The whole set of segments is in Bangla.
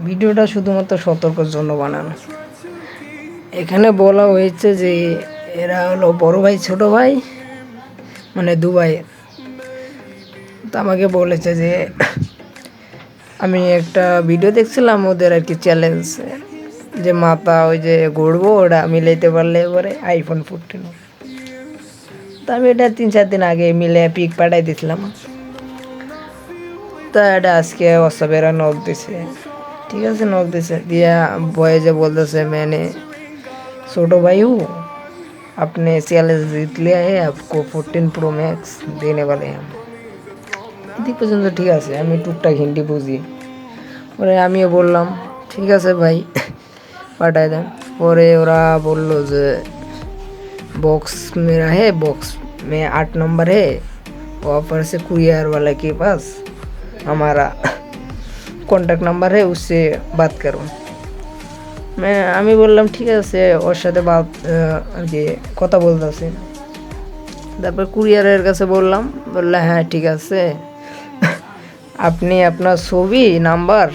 ভিডিওটা শুধুমাত্র সতর্কের জন্য বানানো। এখানে বলা হয়েছে যে এরা হলো বড় ভাই ছোট ভাই, মানে দুবাইয়ের। তো আমাকে বলেছে যে আমি একটা ভিডিও দেখছিলাম ওদের আর কি চ্যালেঞ্জ, যে মাথা ওই যে ঘুরবো ওটা মিলাইতে পারলে এবারে আইফোন 14। তো আমি এটা 3-4 দিন আগে মিলে পিক পাঠাই দিয়েছিলাম। তা এটা আজকে হোয়াটসঅ্যাপে এরা নক দিছে, ঠিক আছে, नॉक दिसे दिया बॉयज बोलते मैंने छोटो भाई हूँ, अपने चैलेंज जीत लिया है, आपको 14 प्रो मैक्स देने वाले हैं। এদিক পর্যন্ত ঠিক আছে, আমি টুকটাক হিন্দি বুঝি। পরে আমিও বললাম ঠিক আছে ভাই পাঠাই দেন। পরে ওরা বললো যে बॉक्स मेरा है, बॉक्स में 8 नंबर है, ऑफर से कुरियर वाला के पास हमारा कॉन्टैक्ट नंबर है, उससे बात करो। আমি বললাম ঠিক আছে, ওর সাথে আর কি কথা বলতেছি। তারপর কুরিয়ারের কাছে বললাম, বললে হ্যাঁ ঠিক আছে, আপনি আপনার ছবি নাম্বার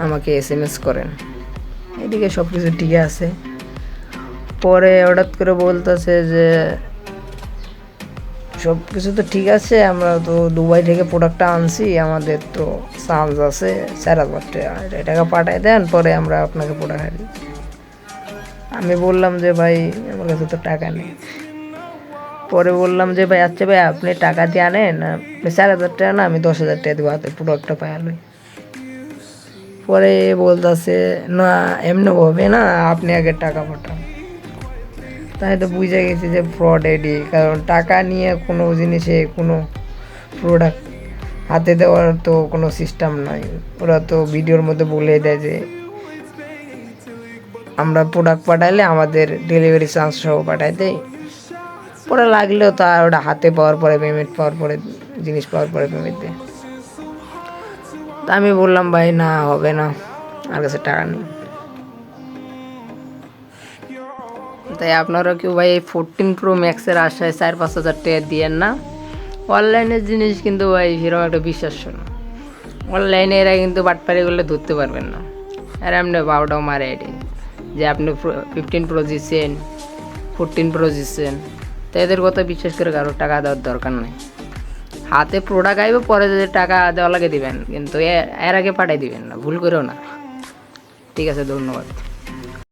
আমাকে SMS করেন। এদিকে সব কিছু ঠিক আছে। পরে হঠাৎ করে বলতেছে যে সব কিছু তো ঠিক আছে, আমরা তো দুবাই থেকে প্রোডাক্টটা আনছি, আমাদের তো চার্জ আছে 4000 টাকা, টাকা পাঠাই দেন, পরে আমরা আপনাকে প্রোডাক্ট দিই। আমি বললাম যে ভাই আমার কাছে তো টাকা নেই। পরে বললাম যে ভাই আচ্ছা ভাই আপনি টাকা দিয়ে আনেন, আপনি 4000 টাকা না, আমি 10,000 টাকা দেবো হাতে প্রোডাক্টটা পাইলই। পরে বলতেছে না এমনি হবে না, আপনি আগে টাকা পাঠান। তাই তো বুঝে গেছি যে ফ্রড এডি, কারণ টাকা নিয়ে কোনো জিনিসে কোনো প্রোডাক্ট হাতে দেওয়ার তো কোনো সিস্টেম নাই। ওরা তো ভিডিওর মধ্যে বলে দেয় যে আমরা প্রোডাক্ট পাঠাইলে আমাদের ডেলিভারি চার্জ সহ পাঠাই দেয়। পরে লাগলেও তা ওটা হাতে পাওয়ার পরে পেমেন্ট পাওয়ার পরে, জিনিস পাওয়ার পরে পেমেন্ট দেয়। তা আমি বললাম ভাই না হবে না, আমার কাছে টাকা নেই। তাই আপনারা কেউ ভাই এই 14 প্রো ম্যাক্সের আশায় 4-5 হাজার টাকা দিয়েন না। অনলাইনের জিনিস কিন্তু ভাই সেরকম একটা বিশ্বাস্য না। অনলাইনে এরা কিন্তু বাটপারি করলে ধরতে পারবেন না, আর এমনি বারোটাও মারে এটি যে আপনি 15 প্রো জিতছেন, 14 প্রো জিতছেন। তো এদের কথা বিশ্বাস করে কারো টাকা দেওয়ার দরকার নেই। হাতে প্রোডাক্ট আইবে, পরে যদি টাকা দেওয়া লাগে দিবেন, কিন্তু এর আগে পাঠিয়ে দিবেন না, ভুল করেও না। ঠিক আছে, ধন্যবাদ।